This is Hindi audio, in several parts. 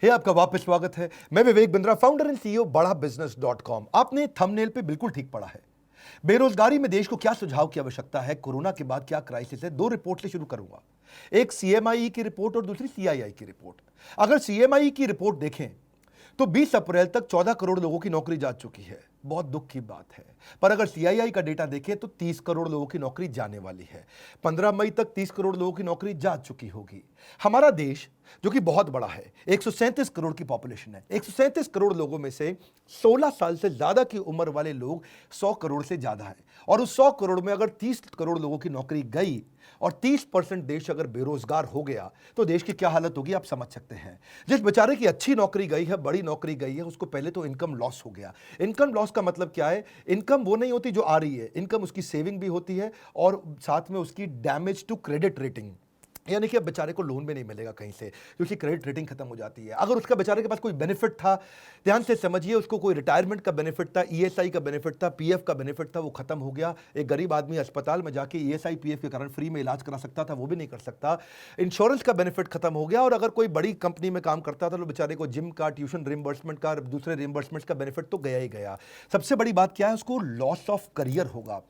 हे आपका वापस स्वागत है। मैं Vivek Bindra, founder and CEO बड़ा बिजनेस .com। आपने थंबनेल पे बिल्कुल ठीक पढ़ा है। बेरोजगारी में देश को क्या सुझाव की आवश्यकता है, कोरोना के बाद क्या क्राइसिस है। दो रिपोर्ट से शुरू करूंगा, एक सीएमआई की रिपोर्ट और दूसरी सीआईआई की रिपोर्ट। अगर सीएमआई की रिपोर्ट देखें तो 20 अप्रैल तक 14 करोड़ लोगों की नौकरी जा चुकी है, बहुत दुख की बात है। पर अगर सीआईआई का डेटा देखें तो 30 करोड़ लोगों की नौकरी जाने वाली है। 15 मई तक 30 करोड़ लोगों की नौकरी जा चुकी होगी। हमारा देश जो कि बहुत बड़ा है, 137 करोड़ की पॉपुलेशन है। 137 करोड़ लोगों में से 16 साल से ज्यादा की उम्र वाले लोग 100 करोड़ से ज्यादा है। और उस 100 करोड़ में अगर 30 करोड़ लोगों की नौकरी गई और 30% देश अगर बेरोजगार हो गया तो देश की क्या हालत होगी आप समझ सकते हैं। जिस बेचारे की अच्छी नौकरी गई है, बड़ी नौकरी गई है, उसको पहले तो इनकम लॉस हो गया। इनकम लॉस का मतलब क्या है? इनकम वो नहीं होती जो आ रही है, इनकम उसकी सेविंग भी होती है और साथ में उसकी डैमेज टू क्रेडिट रेटिंग, यानी कि अब बेचारे को लोन भी नहीं मिलेगा कहीं से क्योंकि क्रेडिट रेटिंग खत्म हो जाती है। अगर उसका बेचारे के पास कोई बेनिफिट था, ध्यान से समझिए, उसको कोई रिटायरमेंट का बेनिफिट था, ईएसआई का बेनिफिट था, पीएफ का बेनिफिट था, वो खत्म हो गया। एक गरीब आदमी अस्पताल में जाके ईएसआई पीएफ के कारण फ्री में इलाज करा सकता था, वो भी नहीं कर सकता। इंश्योरेंस का बेनिफिट खत्म हो गया। और अगर कोई बड़ी कंपनी में काम करता था तो बेचारे को जिम का, ट्यूशन रिम्बर्समेंट का, दूसरे रिम्बर्समेंट का बेनिफिट तो गया ही गया। सबसे बड़ी बात क्या है? उसको लॉस ऑफ करियर होगा।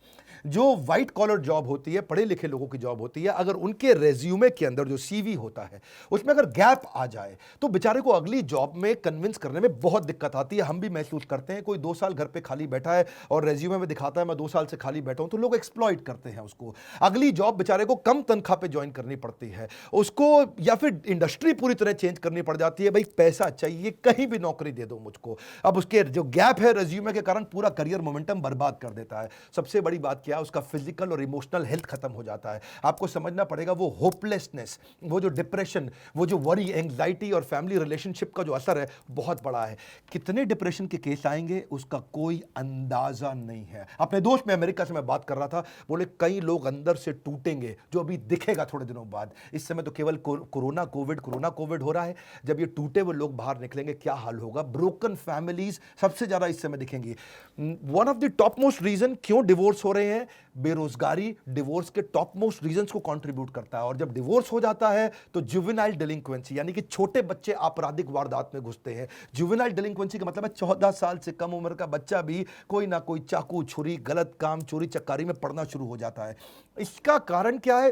जो व्हाइट कॉलर जॉब होती है, पढ़े लिखे लोगों की जॉब होती है, अगर उनके रेज्यूमे के अंदर जो सीवी होता है उसमें अगर गैप आ जाए तो बेचारे को अगली जॉब में कन्विंस करने में बहुत दिक्कत आती है। हम भी महसूस करते हैं। कोई 2 साल घर पे खाली बैठा है और रेज्यूमे में दिखाता है मैं 2 साल से खाली बैठा हूं, तो लोग एक्सप्लॉइट करते हैं उसको। अगली जॉब बेचारे को कम तनख्वाह पे ज्वाइन करनी पड़ती है उसको, या फिर इंडस्ट्री पूरी तरह चेंज करनी पड़ जाती है। भाई पैसा चाहिए, कहीं भी नौकरी दे दो मुझको। अब उसके जो गैप है रेज्यूमे के कारण पूरा करियर मोमेंटम बर्बाद कर देता है। सबसे बड़ी बात क्या है? उसका फिजिकल और इमोशनल हेल्थ खत्म हो जाता है। आपको समझना पड़ेगा, वो होपलेसनेस, वो जो डिप्रेशन, वो जो वरी, एंग्जाइटी और फैमिली रिलेशनशिप का जो असर है बहुत बड़ा है। कितने डिप्रेशन के केस आएंगे उसका कोई अंदाजा नहीं है। अपने दोस्त में अमेरिका से मैं बात कर रहा था, बोले कई लोग अंदर से टूटेंगे जो अभी दिखेगा थोड़े दिनों बाद। इस समय तो केवल कोरोना कोविड हो रहा है। जब ये टूटे हुए लोग बाहर निकलेंगे क्या हाल होगा? ब्रोकन फैमिलीज सबसे ज्यादा इस समय दिखेंगी। One of the top most reason क्यों डिवोर्स हो रहे हैं, बेरोजगारी डिवोर्स के टॉप मोस्ट रीजंस को कंट्रीब्यूट करता है। और जब डिवोर्स हो जाता है तो जुवेनाइल डिलिंक्वेंसी, यानी कि छोटे बच्चे आपराधिक वारदात में घुसते हैं। जुवेनाइल डिलिंक्वेंसी का मतलब है 14 साल से कम उम्र का बच्चा भी कोई ना कोई चाकू, छुरी, गलत काम, चोरी चकारी में पड़ना शुरू हो जाता है। इसका कारण क्या है?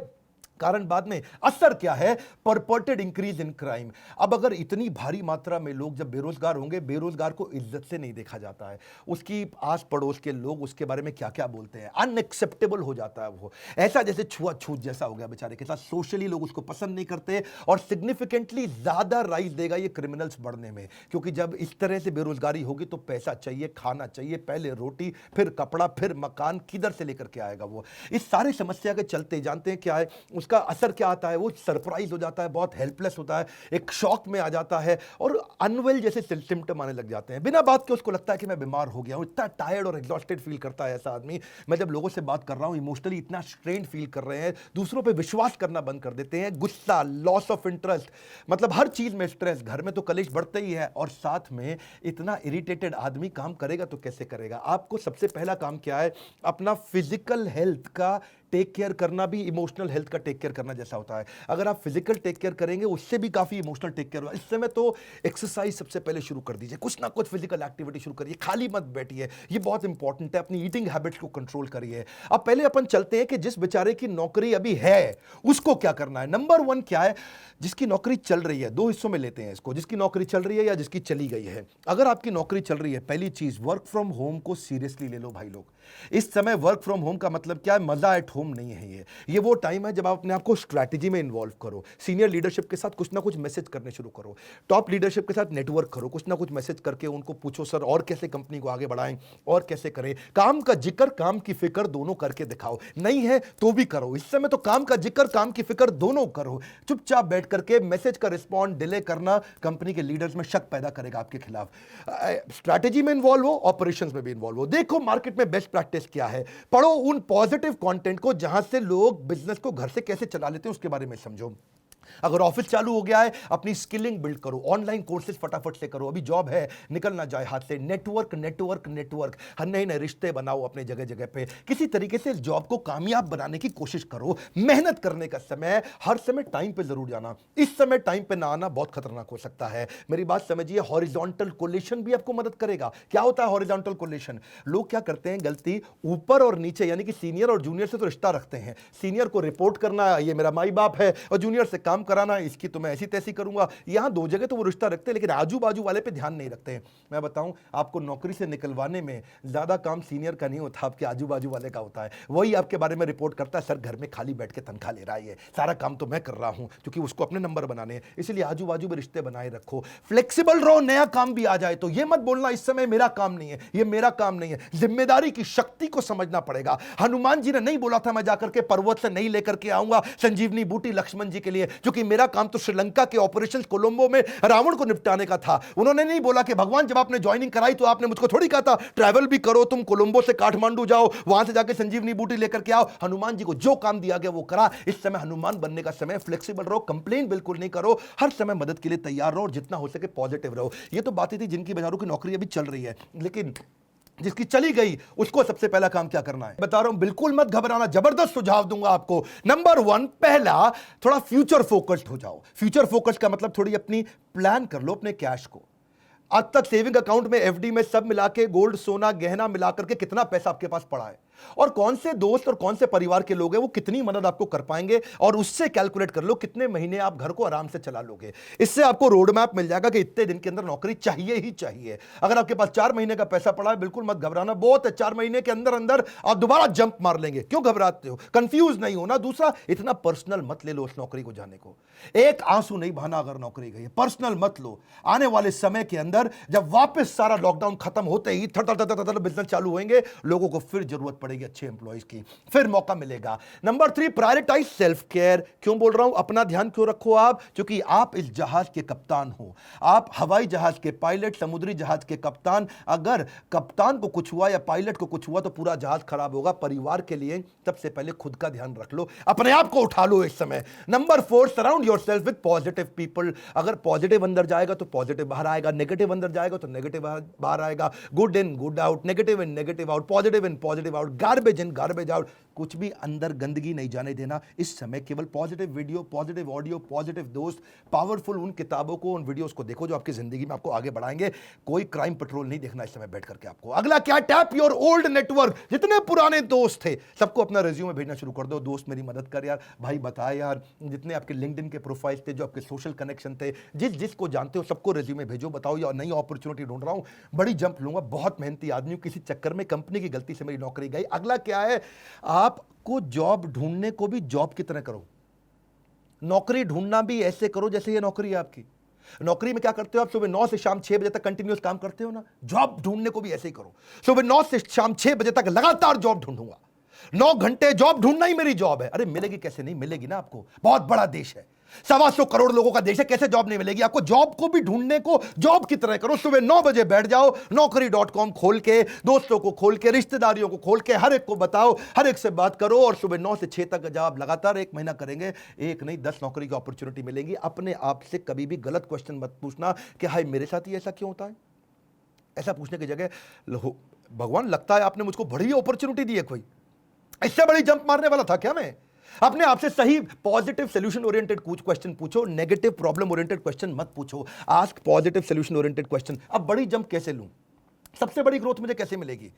कारण बाद में, असर क्या है? परपर्टेड इंक्रीज इन क्राइम। अब अगर इतनी भारी मात्रा में लोग जब बेरोजगार होंगे, बेरोजगार को इज्जत से नहीं देखा जाता है। उसकी आस पड़ोस के लोग उसके बारे में क्या क्या बोलते हैं, अनएक्सेप्टेबल हो जाता है। वो ऐसा जैसे छुआछूत जैसा हो गया बेचारे के साथ। सोशली लोग उसको पसंद नहीं करते और सिग्निफिकेंटली ज्यादा राइज देगा ये क्रिमिनल्स बढ़ने में। क्योंकि जब इस तरह से बेरोजगारी होगी तो पैसा चाहिए, खाना चाहिए, पहले रोटी, फिर कपड़ा, फिर मकान, किधर से लेकर के आएगा वो? इस सारी समस्या के चलते जानते हैं क्या है उसका असर क्या आता है? वो सरप्राइज हो जाता है, बहुत हेल्पलेस होता है, एक शॉक में आ जाता है और अनवेल जैसे सिम्टम आने लग जाते हैं। बिना बात के उसको लगता है कि मैं बीमार हो गया हूं। इतना टायर्ड और एग्जॉस्टेड फील करता है ऐसा आदमी। मैं जब लोगों से बात कर रहा हूं, इमोशनली इतना स्ट्रेन फील कर रहे हैं, दूसरों पे विश्वास करना बंद कर देते हैं, गुस्सा, लॉस ऑफ इंटरेस्ट, मतलब हर चीज में स्ट्रेस, घर में तो कलेश बढ़ते ही है और साथ में इतना इरिटेटेड आदमी काम करेगा तो कैसे करेगा? आपको सबसे पहला काम क्या है? अपना फिजिकल हेल्थ का टेक केयर करना भी इमोशनल हेल्थ का टेक केयर करना जैसा होता है। अगर आप फिजिकल टेक केयर करेंगे उससे भी काफी इमोशनल टेक केयर होगा। इस समय तो एक्सरसाइज सबसे पहले शुरू कर दीजिए, कुछ ना कुछ फिजिकल एक्टिविटी शुरू करिए, खाली मत बैठिए, ये बहुत इंपॉर्टेंट है। अपनी ईटिंग हैबिट्स को कंट्रोल करिए। अब पहले अपन चलते हैं कि जिस बेचारे की नौकरी अभी है उसको क्या करना है। नंबर 1 क्या है? जिसकी नौकरी चल रही है, 2 हिस्सों में लेते हैं इसको, जिसकी नौकरी चल रही है या जिसकी चली गई है। अगर आपकी नौकरी चल रही है, पहली चीज वर्क फ्रॉम होम को सीरियसली ले लो भाई लोग। इस समय वर्क फ्रॉम होम का मतलब क्या है? मजा एट होम नहीं है। ये वो टाइम है जब आप अपने आप को स्ट्रैटेजी में इन्वॉल्व करो, सीनियर लीडरशिप के साथ कुछ ना कुछ मैसेज करने शुरू करो, टॉप लीडरशिप के साथ नेटवर्क करो, कुछ ना कुछ मैसेज करके उनको पूछो सर और कैसे कंपनी को आगे बढ़ाएं और कैसे करें। काम का जिक्र, काम की फिक्र दोनों करके दिखाओ। नहीं है तो भी करो। इस समय तो काम का जिक्र, काम की फिक्र दोनों करो। चुपचाप बैठ करके मैसेज का रिस्पॉन्ड डिले करना कंपनी के लीडर्स में शक पैदा करेगा आपके खिलाफ। स्ट्रैटेजी में इन्वॉल्व हो, ऑपरेशंस में भी इन्वॉल्व हो। देखो मार्केट में बेस्ट प्रैक्टिस क्या है, पढ़ो उन पॉजिटिव कंटेंट को जहां से लोग बिजनेस को घर से कैसे चला लेते हैं उसके बारे में समझो। अगर ऑफिस चालू हो गया है, अपनी स्किलिंग बिल्ड करो, ऑनलाइन कोर्सेज फटाफट से करो, अभी जॉब है निकल ना जाए हाथ से। नेटवर्क नेटवर्क नेटवर्क, हर नए नए रिश्ते बनाओ अपने जगह जगह पे, किसी तरीके से इस जॉब को कामयाब बनाने की कोशिश करो। मेहनत करने का समय, हर समय टाइम पे जरूर जाना, इस समय टाइम पे ना आना बहुत खतरनाक हो सकता है। मेरी बात समझिए, हॉरिजॉन्टल कोलेशन भी आपको मदद करेगा। क्या होता है हॉरिजॉन्टल कोलेशन? लोग क्या करते हैं गलती, ऊपर और नीचे यानी कि सीनियर और जूनियर से तो रिश्ता रखते हैं, सीनियर को रिपोर्ट करना, ये मेरा माई बाप है, और जूनियर से काम कराना, इसकी तो मैं ऐसी तैसी करूंगा। यहां दो जगह तो वो रिश्ता रखते हैं, लेकिन आजू बाजू वाले पे ध्यान नहीं रखते हैं। मैं बताऊं, आपको नौकरी से निकलवाने में ज्यादा काम सीनियर का नहीं होता, आपके आजू बाजू वाले का होता है। वही आपके बारे में रिपोर्ट करता है, सर घर में खाली बैठ के तनख्वाह ले रहा है, सारा काम तो मैं कर रहा हूं, क्योंकि उसको अपने नंबर बनाने हैं। इसलिए आजू बाजू में रिश्ते बनाए रखो, फ्लेक्सिबल रहो। नया काम भी आ जाए तो ये मत बोलना इस समय मेरा काम नहीं है, ये मेरा काम नहीं है। जिम्मेदारी की शक्ति को समझना पड़ेगा। हनुमान जी ने नहीं बोला था मैं जाकर के पर्वत से नहीं लेकर के आऊंगा संजीवनी बूटी लक्ष्मण जी के लिए, क्योंकि मेरा काम तो श्रीलंका के ऑपरेशन कोलंबो में रावण को निपटाने का था। उन्होंने नहीं बोला कि भगवान जब आपने ज्वाइनिंग कराई तो आपने मुझको थोड़ी कहा था ट्रैवल भी करो, तुम कोलंबो से काठमांडू जाओ, वहां से जाके संजीवनी बूटी लेकर के आओ। हनुमान जी को जो काम दिया गया वो करा। इस समय हनुमान बनने का समय, फ्लेक्सिबल रहो, कंप्लेन बिल्कुल नहीं करो, हर समय मदद के लिए तैयार रहो और जितना हो सके पॉजिटिव रहो। ये तो बातें थी जिनकी बेचारों की नौकरी अभी चल रही है, लेकिन जिसकी चली गई उसको सबसे पहला काम क्या करना है बता रहा हूं, बिल्कुल मत घबराना, जबरदस्त सुझाव दूंगा आपको। नंबर 1, पहला, थोड़ा फ्यूचर फोकस्ड हो जाओ। फ्यूचर फोकस्ड का मतलब थोड़ी अपनी प्लान कर लो अपने कैश को। आज तक सेविंग अकाउंट में, एफडी में, सब मिला के, गोल्ड सोना गहना मिलाकर के कितना पैसा आपके पास पड़ा है, और कौन से दोस्त और कौन से परिवार के लोग हैं वो कितनी मदद आपको कर पाएंगे, और उससे कैलकुलेट कर लो कितने महीने आप घर को आराम से चला लोगे। इससे आपको रोड मैप मिल जाएगा कि इतने दिन के अंदर नौकरी चाहिए ही चाहिए। अगर आपके पास 4 महीने का पैसा पड़ा है, बिल्कुल मत घबराना, बहुत है, 4 महीने के अंदर अंदर आप दोबारा जंप मार लेंगे। क्यों घबराते हो? कंफ्यूज नहीं होना। दूसरा, इतना पर्सनल मत ले लो उस नौकरी को जाने को। एक आंसू नहीं बहाना अगर नौकरी गई, पर्सनल मत लो। आने वाले समय के अंदर जब वापस सारा लॉकडाउन खत्म होते ही बिजनेस चालू होंगे, लोगों को फिर जरूरत पड़ेगी अच्छे एम्प्लॉइज की, फिर मौका मिलेगा। Number 3, prioritise self care. क्यों बोल रहा हूं अपना ध्यान क्यों रखो आप? क्योंकि आप इस जहाज के कप्तान हो, आप हवाई जहाज के पायलट, समुद्री जहाज के कप्तान। अगर कप्तान को कुछ हुआ या पायलट को कुछ हुआ तो पूरा जहाज खराब होगा। परिवार के लिए सबसे पहले खुद का ध्यान रख लो, अपने आप को उठा लो इस समय। Number 4, surround yourself with positive people. अगर पॉजिटिव अंदर जाएगा तो पॉजिटिव बाहर आएगा, नेगेटिव अंदर जाएगा तो नेगेटिव बाहर आएगा। Good in good out, negative in negative out, positive in positive out, garbage in garbage out. कुछ भी अंदर गंदगी नहीं जाने देना इस समय। केवल positive video, positive audio, positive दोस्त, पावरफुल उन किताबों को, उन वीडियोस को देखो जो आपकी जिंदगी में आपको आगे बढ़ाएंगे। कोई क्राइम पेट्रोल नहीं देखना इस समय बैठ करके आपको। अगला क्या? Tap your old network. जितने पुराने दोस्त थे सबको अपना रिज्यूमे भेजना शुरू कर दो। दोस्त मेरी मदद कर यार, भाई बता यार, जितने आपके लिंक्डइन के प्रोफाइल थे, जो आपके सोशल कनेक्शन थे, जिसको जानते हो सबको रिज्यूमे भेजो। बताओ यार नई अपॉर्चुनिटी ढूंढ रहा हूं, बड़ी जंप लूंगा, बहुत मेहनती आदमी हूं, किसी चक्कर में कंपनी की गलती से मेरी नौकरी गई। अगला क्या है? आपको जॉब ढूंढने को भी जॉब की तरह करो, नौकरी ढूंढना भी ऐसे करो जैसे ये नौकरी है आपकी। नौकरी में क्या करते हो आप? सुबह 9 से शाम 6 बजे तक कंटिन्यूस काम करते हो ना, जॉब ढूंढने को भी ऐसे ही करो। सुबह 9 से शाम 6 बजे तक लगातार जॉब ढूंढूंगा, 9 घंटे जॉब ढूंढना ही मेरी जॉब है। अरे मिलेगी कैसे? नहीं मिलेगी ना आपको, बहुत बड़ा देश है, 125 करोड़ लोगों का देश है, कैसे जॉब नहीं मिलेगी आपको? जॉब को भी ढूंढने को जॉब की तरह करो। सुबह 9 बजे बैठ जाओ, naukri.com खोल के, दोस्तों को खोल के, रिश्तेदारियों को खोल के, हर एक को बताओ, हर एक से बात करो, और सुबह 9 से 6 तक जब आप लगातार 1 महीना करेंगे, एक नहीं 10 नौकरी की अपॉर्चुनिटी मिलेगी। अपने आप से कभी भी गलत क्वेश्चन मत पूछना कि हाय मेरे साथ ही ऐसा क्यों होता है। ऐसा पूछने की जगह भगवान लगता है आपने मुझको बड़ी अपॉर्चुनिटी दी है, कोई इससे बड़ी जंप मारने वाला था क्या मैं? अपने आप से सही पॉजिटिव सोल्यूशन ओरिएंटेड कुछ क्वेश्चन पूछो, नेगेटिव प्रॉब्लम ओरिएंटेड क्वेश्चन मत पूछो। Ask positive solution oriented question. अब बड़ी जंप कैसे लूं? सबसे बड़ी ग्रोथ मुझे कैसे मिलेगी?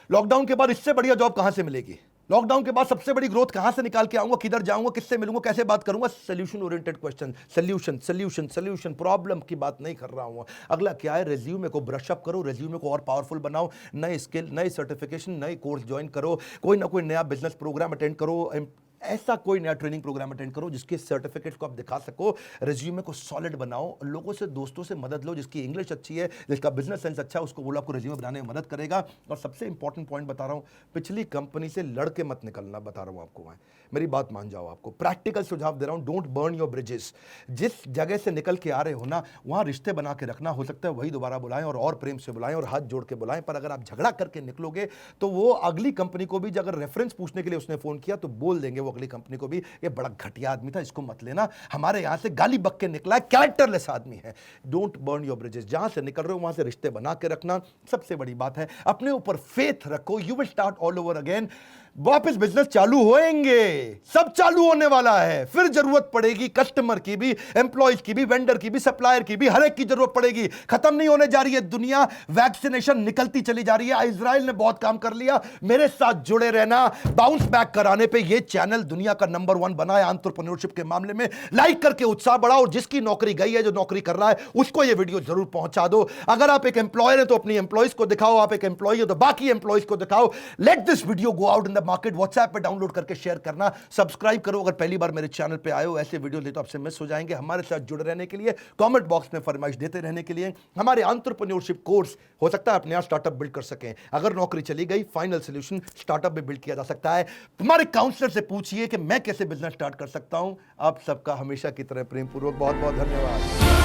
लॉकडाउन के बाद इससे बढ़िया जॉब कहां से मिलेगी? लॉकडाउन के बाद सबसे बड़ी ग्रोथ कहां से निकाल के आऊंगा? किधर जाऊंगा? किससे मिलूंगा? कैसे बात करूंगा? Solution oriented question, solution solution solution. Problem की बात नहीं कर रहा हूं। अगला क्या है? रिज्यूमे को ब्रश अप करो, रिज्यूमे को और पावरफुल बनाओ, नए स्किल, नए सर्टिफिकेशन, नए कोर्स ज्वाइन करो, कोई ना कोई नया बिजनेस प्रोग्राम अटेंड करो, ऐसा कोई नया ट्रेनिंग प्रोग्राम अटेंड करो जिसके सर्टिफिकेट को आप दिखा सको। रिज्यूमे को सॉलिड बनाओ, लोगों से, दोस्तों से मदद लो, जिसकी इंग्लिश अच्छी है, जिसका बिजनेस सेंस अच्छा है, उसको बोलो आपको रिज्यूमे बनाने में मदद करेगा। और सबसे इंपॉर्टेंट पॉइंट बता रहा हूं, पिछली कंपनी से लड़के मत निकलना, बता रहा हूं आपको। मैं मेरी बात मान जाओ, आपको प्रैक्टिकल सुझाव दे रहा हूं। Don't burn your bridges. जिस जगह से निकल के आ रहे हो ना, वहां रिश्ते बना के रखना। हो सकता है वही दोबारा बुलाएं और प्रेम से बुलाएं और हाथ जोड़ के बुलाएं, पर अगर आप झगड़ा करके निकलोगे तो वो अगली कंपनी को भी अगर रेफरेंस पूछने के लिए उसने फोन किया तो बोल देंगे वो अगली कंपनी को भी, ये बड़ा घटिया आदमी था, इसको मत लेना, हमारे यहां से गाली बक के निकला है, कैरेक्टरलेस आदमी है। डोंट बर्न योर ब्रिजेस, जहां से निकल रहे हो वहां से रिश्ते बना के रखना सबसे बड़ी बात है। अपने ऊपर फेथ रखो, you will start all over again. वापस बिजनेस चालू होएंगे, सब चालू होने वाला है, फिर जरूरत पड़ेगी कस्टमर की भी, एम्प्लॉयज की भी, वेंडर की भी, सप्लायर की भी, हर एक की जरूरत पड़ेगी। खत्म नहीं होने जा रही है दुनिया, वैक्सीनेशन निकलती चली जा रही है। इजराइल ने बहुत काम कर लिया, मेरे साथ जुड़े रहना। बाउंस बैक कराने पे ये चैनल दुनिया का नंबर 1 बना है एंटरप्रेन्योरशिप के मामले में। लाइक करके उत्साह बढ़ाओ, और जिसकी नौकरी गई है, जो नौकरी कर रहा है, उसको ये वीडियो जरूर पहुंचा दो। अगर आप एक एम्प्लॉयर है तो अपनी एम्प्लॉयज को दिखाओ, आप एक एम्प्लॉय हो तो बाकी एम्प्लॉयज को दिखाओ। Let this video go out in the market. WhatsApp पे डाउनलोड करके शेयर करना, सब्सक्राइब करो अगर पहली बार मेरे चैनल पे आए हो। ऐसे वीडियो ले तो आपसे मिस हो जाएंगे। हमारे साथ जुड़े रहने के लिए, कमेंट बॉक्स में फरमाइश देते रहने के लिए, हमारे एंटरप्रेन्योरशिप कोर्स हो सकता है अपने यहां स्टार्टअप बिल्ड कर सकें। अगर नौकरी चली गई, फाइनल सॉल्यूशन स्टार्टअप में बिल्ड किया जा सकता है। हमारे काउंसलर से पूछिए कि मैं कैसे बिजनेस स्टार्ट कर सकता हूं। आप सबका हमेशा की तरह प्रेम पूर्वक बहुत बहुत धन्यवाद।